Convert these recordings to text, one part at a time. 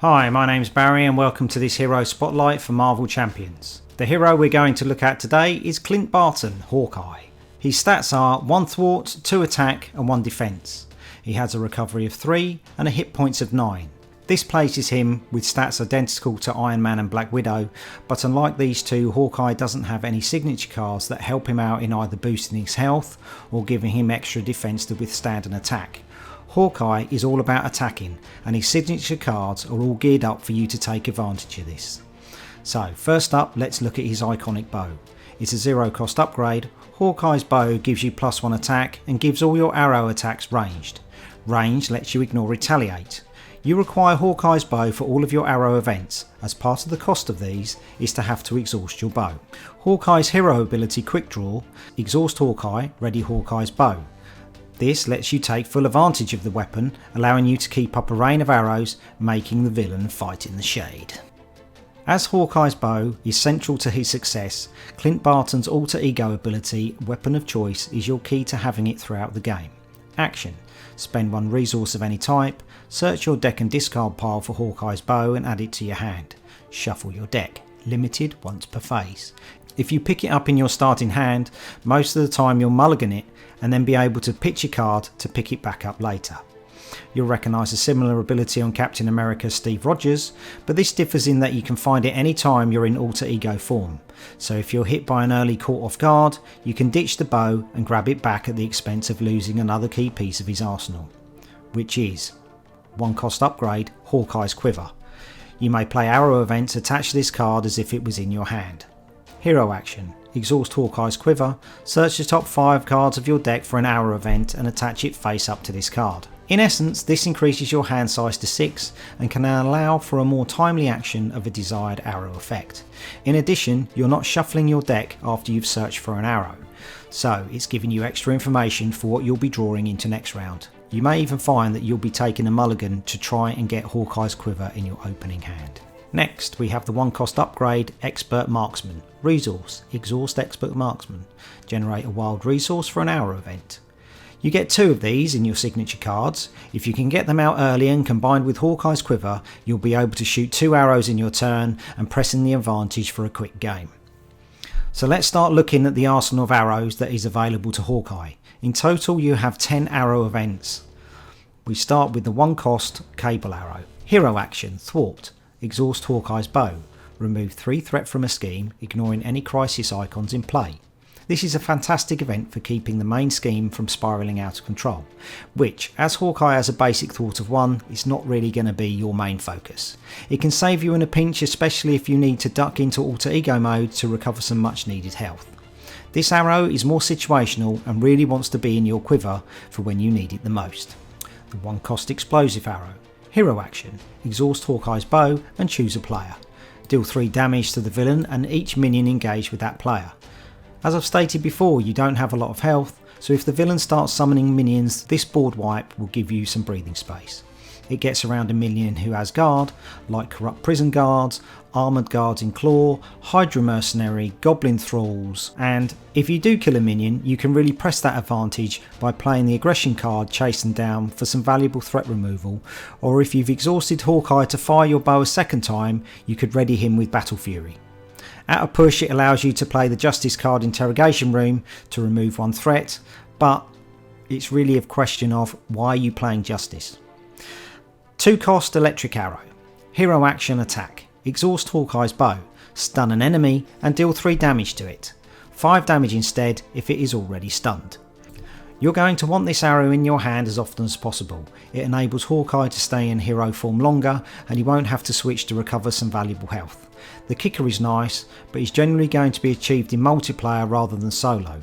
Hi, my name's Barry and welcome to this Hero Spotlight for Marvel Champions. The hero we're going to look at today is Clint Barton, Hawkeye. His stats are 1 thwart, 2 attack and 1 defence. He has a recovery of 3 and a hit points of 9. This places him with stats identical to Iron Man and Black Widow, but unlike these two, Hawkeye doesn't have any signature cards that help him out in either boosting his health or giving him extra defence to withstand an attack. Hawkeye is all about attacking, and his signature cards are all geared up for you to take advantage of this. So first up, let's look at his iconic bow. It's a 0 cost upgrade. Hawkeye's bow gives you +1 attack and gives all your arrow attacks ranged. Range lets you ignore retaliate. You require Hawkeye's bow for all of your arrow events, as part of the cost of these is to have to exhaust your bow. Hawkeye's hero ability Quick Draw, exhaust Hawkeye, ready Hawkeye's bow. This lets you take full advantage of the weapon, allowing you to keep up a rain of arrows, making the villain fight in the shade. As Hawkeye's bow is central to his success, Clint Barton's alter ego ability, Weapon of Choice, is your key to having it throughout the game. Action: spend 1 resource of any type, search your deck and discard pile for Hawkeye's bow and add it to your hand. Shuffle your deck, limited once per phase. If you pick it up in your starting hand, most of the time you'll mulligan it and then be able to pitch a card to pick it back up later. You'll recognise a similar ability on Captain America's Steve Rogers, but this differs in that you can find it any time you're in alter ego form. So if you're hit by an early caught off guard, you can ditch the bow and grab it back at the expense of losing another key piece of his arsenal, which is 1 cost upgrade, Hawkeye's Quiver. You may play arrow events attached to this card as if it was in your hand. Hero action: exhaust Hawkeye's Quiver, search the top 5 cards of your deck for an arrow event and attach it face up to this card. In essence, this increases your hand size to 6 and can allow for a more timely action of a desired arrow effect. In addition, you're not shuffling your deck after you've searched for an arrow, so it's giving you extra information for what you'll be drawing into next round. You may even find that you'll be taking a mulligan to try and get Hawkeye's Quiver in your opening hand. Next, we have the 1 cost upgrade, Expert Marksman. Resource: exhaust Expert Marksman. Generate a wild resource for an arrow event. You get 2 of these in your signature cards. If you can get them out early and combined with Hawkeye's Quiver, you'll be able to shoot 2 arrows in your turn and pressing the advantage for a quick game. So let's start looking at the arsenal of arrows that is available to Hawkeye. In total you have 10 arrow events. We start with the 1 cost Cable Arrow. Hero action: thwart. Exhaust Hawkeye's bow. Remove 3 threat from a scheme, ignoring any crisis icons in play. This is a fantastic event for keeping the main scheme from spiralling out of control, which, as Hawkeye has a basic thwart of 1, is not really going to be your main focus. It can save you in a pinch, especially if you need to duck into alter ego mode to recover some much needed health. This arrow is more situational and really wants to be in your quiver for when you need it the most. The 1 cost Explosive Arrow. Hero action: exhaust Hawkeye's bow and choose a player. Deal 3 damage to the villain and each minion engaged with that player. As I've stated before, you don't have a lot of health, so if the villain starts summoning minions, this board wipe will give you some breathing space. It gets around a minion who has guard, like Corrupt Prison Guards, Armoured Guards in Claw, Hydra Mercenary, Goblin Thralls, and if you do kill a minion, you can really press that advantage by playing the aggression card Chase Them Down for some valuable threat removal, or if you've exhausted Hawkeye to fire your bow a second time, you could ready him with Battle Fury. At a push, it allows you to play the Justice card Interrogation Room to remove 1 threat, but it's really a question of why are you playing Justice. 2 cost Electric Arrow. Hero action: attack. Exhaust Hawkeye's bow, stun an enemy and deal 3 damage to it. 5 damage instead if it is already stunned. You're going to want this arrow in your hand as often as possible. It enables Hawkeye to stay in hero form longer and you won't have to switch to recover some valuable health. The kicker is nice, but is generally going to be achieved in multiplayer rather than solo.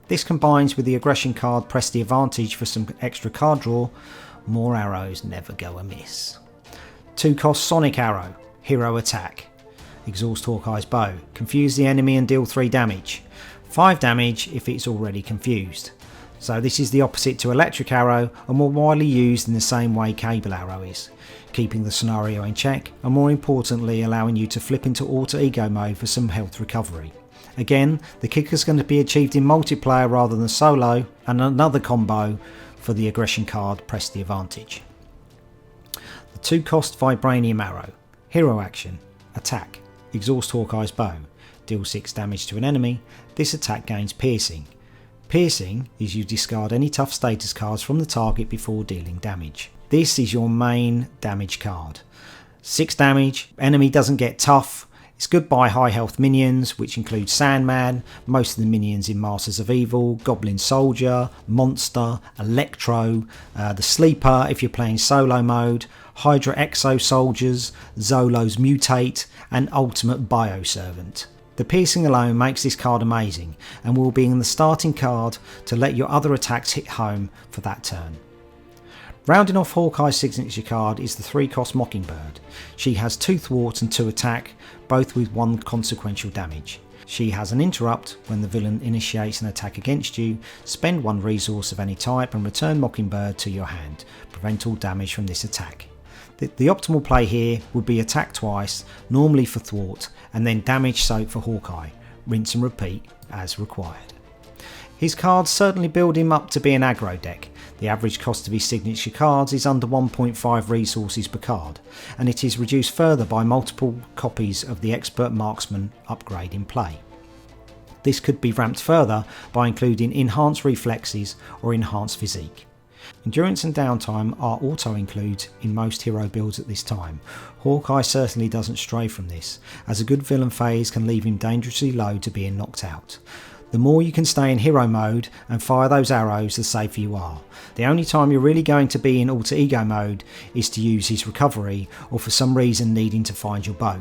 This combines with the aggression card Press the Advantage for some extra card draw. More arrows never go amiss. 2 cost Sonic Arrow. Hero attack. Exhaust Hawkeye's bow. Confuse the enemy and deal 3 damage. 5 damage if it's already confused. So this is the opposite to Electric Arrow and more widely used in the same way Cable Arrow is, keeping the scenario in check and more importantly allowing you to flip into alter ego mode for some health recovery. Again, the kick is going to be achieved in multiplayer rather than solo, and another combo for the aggression card Press the Advantage. 2 cost Vibranium Arrow. Hero action. Attack. Exhaust Hawkeye's bow. Deal 6 damage to an enemy. This attack gains piercing. Piercing is you discard any tough status cards from the target before dealing damage. This is your main damage card. 6 damage, enemy doesn't get tough. It's good by high health minions, which include Sandman, most of the minions in Masters of Evil, Goblin Soldier, Monster, Electro, the Sleeper if you're playing solo mode, Hydra Exo Soldiers, Zolo's Mutate, and Ultimate Bioservant. The piercing alone makes this card amazing and will be in the starting card to let your other attacks hit home for that turn. Rounding off Hawkeye's signature card is the 3 cost Mockingbird. She has 2 thwart and 2 attack, both with 1 consequential damage. She has an interrupt when the villain initiates an attack against you. Spend 1 resource of any type and return Mockingbird to your hand. Prevent all damage from this attack. The optimal play here would be attack twice, normally for thwart, and then damage soak for Hawkeye. Rinse and repeat as required. His cards certainly build him up to be an aggro deck. The average cost of his signature cards is under 1.5 resources per card, and it is reduced further by multiple copies of the Expert Marksman upgrade in play. This could be ramped further by including enhanced reflexes or enhanced physique. Endurance and downtime are auto includes in most hero builds at this time. Hawkeye certainly doesn't stray from this, as a good villain phase can leave him dangerously low to being knocked out. The more you can stay in hero mode and fire those arrows, the safer you are. The only time you're really going to be in alter ego mode is to use his recovery or for some reason needing to find your bow.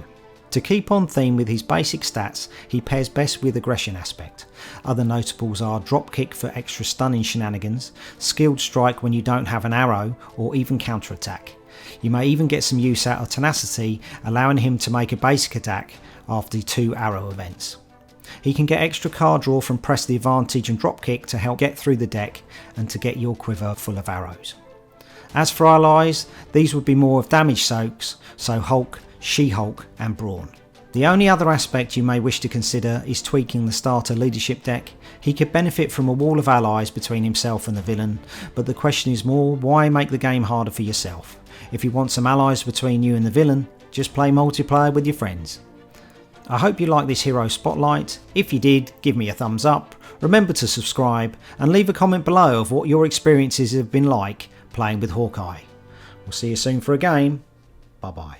To keep on theme with his basic stats, he pairs best with aggression aspect. Other notables are dropkick for extra stunning shenanigans, skilled strike when you don't have an arrow, or even counterattack. You may even get some use out of tenacity, allowing him to make a basic attack after 2 arrow events. He can get extra card draw from press the advantage and dropkick to help get through the deck and to get your quiver full of arrows. As for allies, these would be more of damage soaks, so Hulk, She-Hulk and Brawn. The only other aspect you may wish to consider is tweaking the starter leadership deck. He could benefit from a wall of allies between himself and the villain, but the question is more, why make the game harder for yourself? If you want some allies between you and the villain, just play multiplayer with your friends. I hope you liked this hero spotlight. If you did, give me a thumbs up, remember to subscribe and leave a comment below of what your experiences have been like playing with Hawkeye. We'll see you soon for a game. Bye bye.